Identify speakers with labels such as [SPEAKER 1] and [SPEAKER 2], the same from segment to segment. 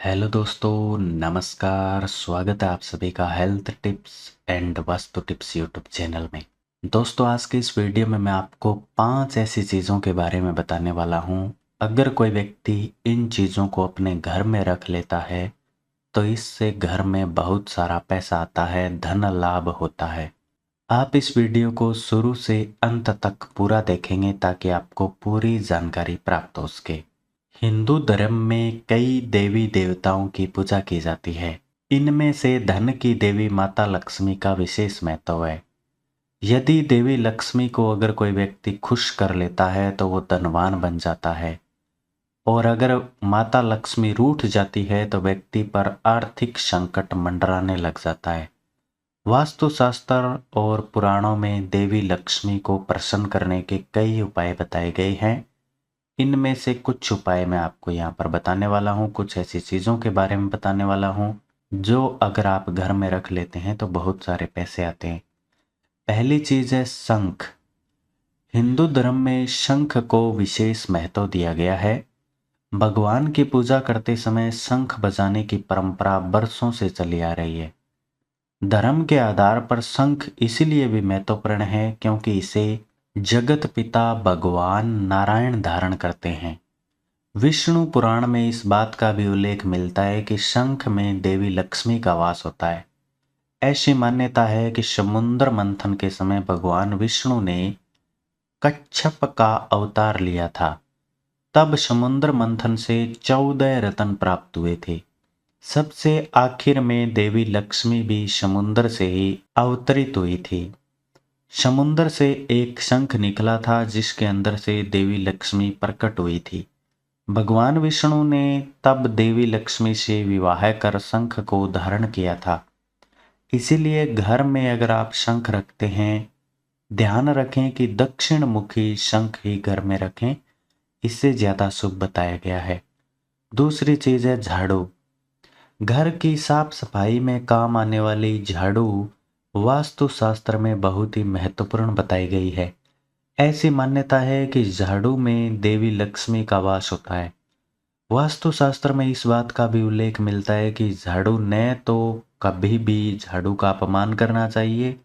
[SPEAKER 1] Hello दोस्तों, नमस्कार। स्वागत है आप सभी का health tips and vastu tips YouTube channel में। दोस्तों, आज के इस वीडियो में मैं आपको 5 ऐसी चीज़ों के बारे में बताने वाला हूँ। अगर कोई व्यक्ति इन चीज़ों को अपने घर में रख लेता है तो इससे घर में बहुत सारा पैसा आता है, धन लाभ होता है। आप इस वीडियो को शुरू से अंत तक पूरा देखेंगे ताकि आपको पूरी जानकारी प्राप्त हो सके। हिंदू धर्म में कई देवी देवताओं की पूजा की जाती है। इनमें से धन की देवी माता लक्ष्मी का विशेष महत्व है। यदि देवी लक्ष्मी को अगर कोई व्यक्ति खुश कर लेता है तो वो धनवान बन जाता है, और अगर माता लक्ष्मी रूठ जाती है तो व्यक्ति पर आर्थिक संकट मंडराने लग जाता है। वास्तुशास्त्र और पुराणों में देवी लक्ष्मी को प्रसन्न करने के कई उपाय बताए गए हैं। इनमें से कुछ उपाय मैं आपको यहाँ पर बताने वाला हूँ। कुछ ऐसी चीज़ों के बारे में बताने वाला हूँ जो अगर आप घर में रख लेते हैं तो बहुत सारे पैसे आते हैं। पहली चीज़ है शंख। हिंदू धर्म में शंख को विशेष महत्व दिया गया है। भगवान की पूजा करते समय शंख बजाने की परंपरा बरसों से चली आ रही है। धर्म के आधार पर शंख इसलिए भी महत्वपूर्ण है क्योंकि इसे जगत पिता भगवान नारायण धारण करते हैं। विष्णु पुराण में इस बात का भी उल्लेख मिलता है कि शंख में देवी लक्ष्मी का वास होता है। ऐसी मान्यता है कि समुद्र मंथन के समय भगवान विष्णु ने कच्छप का अवतार लिया था। तब समुद्र मंथन से 14 रत्न प्राप्त हुए थे। सबसे आखिर में देवी लक्ष्मी भी समुद्र से ही अवतरित हुई थी। समुद्र से एक शंख निकला था जिसके अंदर से देवी लक्ष्मी प्रकट हुई थी। भगवान विष्णु ने तब देवी लक्ष्मी से विवाह कर शंख को धारण किया था। इसीलिए घर में अगर आप शंख रखते हैं, ध्यान रखें कि दक्षिण मुखी शंख ही घर में रखें, इससे ज्यादा शुभ बताया गया है। दूसरी चीज है झाड़ू। घर की साफ सफाई में काम आने वाली झाड़ू वास्तुशास्त्र में बहुत ही महत्वपूर्ण बताई गई है। ऐसी मान्यता है कि झाड़ू में देवी लक्ष्मी का वास होता है। वास्तुशास्त्र में इस बात का भी उल्लेख मिलता है कि झाड़ू न तो कभी भी झाड़ू का अपमान करना चाहिए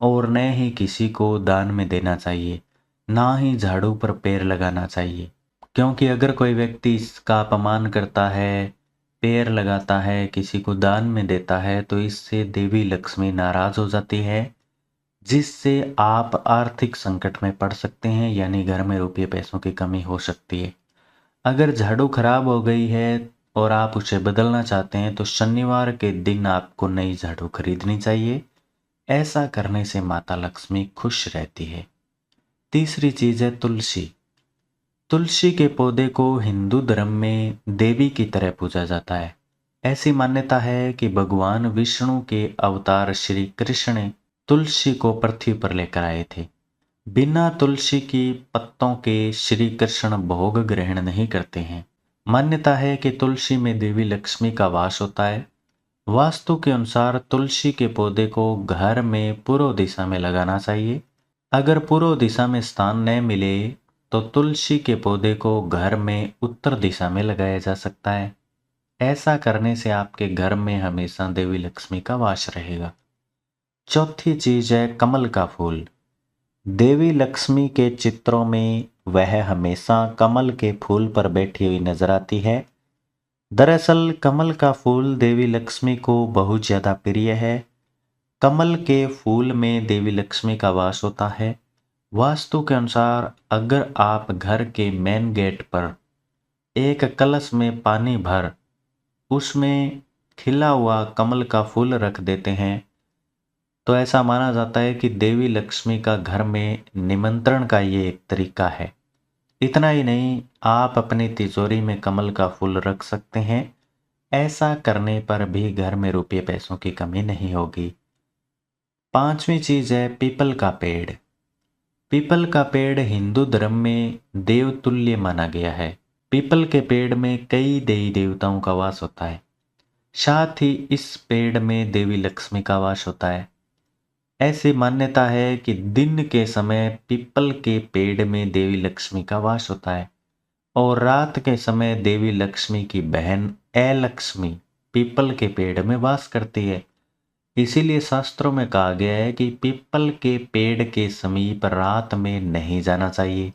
[SPEAKER 1] और न ही किसी को दान में देना चाहिए, ना ही झाड़ू पर पैर लगाना चाहिए। क्योंकि अगर कोई व्यक्ति इसका अपमान करता है, पैर लगाता है, किसी को दान में देता है तो इससे देवी लक्ष्मी नाराज हो जाती है, जिससे आप आर्थिक संकट में पड़ सकते हैं, यानी घर में रुपये पैसों की कमी हो सकती है। अगर झाड़ू खराब हो गई है और आप उसे बदलना चाहते हैं तो शनिवार के दिन आपको नई झाड़ू खरीदनी चाहिए। ऐसा करने से माता लक्ष्मी खुश रहती है। तीसरी चीज है तुलसी। तुलसी के पौधे को हिंदू धर्म में देवी की तरह पूजा जाता है। ऐसी मान्यता है कि भगवान विष्णु के अवतार श्री कृष्ण ने तुलसी को पृथ्वी पर लेकर आए थे। बिना तुलसी की पत्तों के श्री कृष्ण भोग ग्रहण नहीं करते हैं। मान्यता है कि तुलसी में देवी लक्ष्मी का वास होता है। वास्तु के अनुसार तुलसी के पौधे को घर में पूर्व दिशा में लगाना चाहिए। अगर पूर्व दिशा में स्थान न मिले तो तुलसी के पौधे को घर में उत्तर दिशा में लगाया जा सकता है। ऐसा करने से आपके घर में हमेशा देवी लक्ष्मी का वास रहेगा। चौथी चीज है कमल का फूल। देवी लक्ष्मी के चित्रों में वह हमेशा कमल के फूल पर बैठी हुई नजर आती है। दरअसल कमल का फूल देवी लक्ष्मी को बहुत ज्यादा प्रिय है। कमल के फूल में देवी लक्ष्मी का वास होता है। वास्तु के अनुसार अगर आप घर के मेन गेट पर एक कलश में पानी भर उसमें खिला हुआ कमल का फूल रख देते हैं तो ऐसा माना जाता है कि देवी लक्ष्मी का घर में निमंत्रण का ये एक तरीका है। इतना ही नहीं, आप अपनी तिजोरी में कमल का फूल रख सकते हैं। ऐसा करने पर भी घर में रुपये पैसों की कमी नहीं होगी। पांचवी चीज है पीपल का पेड़। पीपल का पेड़ हिंदू धर्म में देवतुल्य माना गया है। पीपल के पेड़ में कई देवी देवताओं का वास होता है। साथ ही इस पेड़ में देवी लक्ष्मी का वास होता है। ऐसी मान्यता है कि दिन के समय पीपल के पेड़ में देवी लक्ष्मी का वास होता है। और रात के समय देवी लक्ष्मी की बहन अलक्ष्मी पीपल के पेड़ में वास करती है। इसीलिए शास्त्रों में कहा गया है कि पीपल के पेड़ के समीप रात में नहीं जाना चाहिए।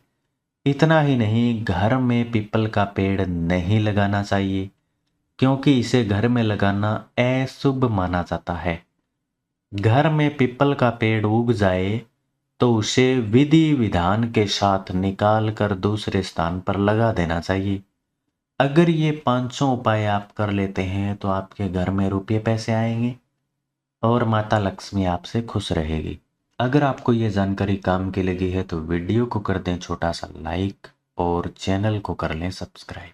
[SPEAKER 1] इतना ही नहीं, घर में पीपल का पेड़ नहीं लगाना चाहिए, क्योंकि इसे घर में लगाना अशुभ माना जाता है। घर में पीपल का पेड़ उग जाए तो उसे विधि विधान के साथ निकाल कर दूसरे स्थान पर लगा देना चाहिए। अगर ये पांचों उपाय आप कर लेते हैं तो आपके घर में रुपये पैसे आएंगे और माता लक्ष्मी आपसे खुश रहेगी। अगर आपको ये जानकारी काम की लगी है तो वीडियो को कर दें छोटा सा लाइक और चैनल को कर लें सब्सक्राइब।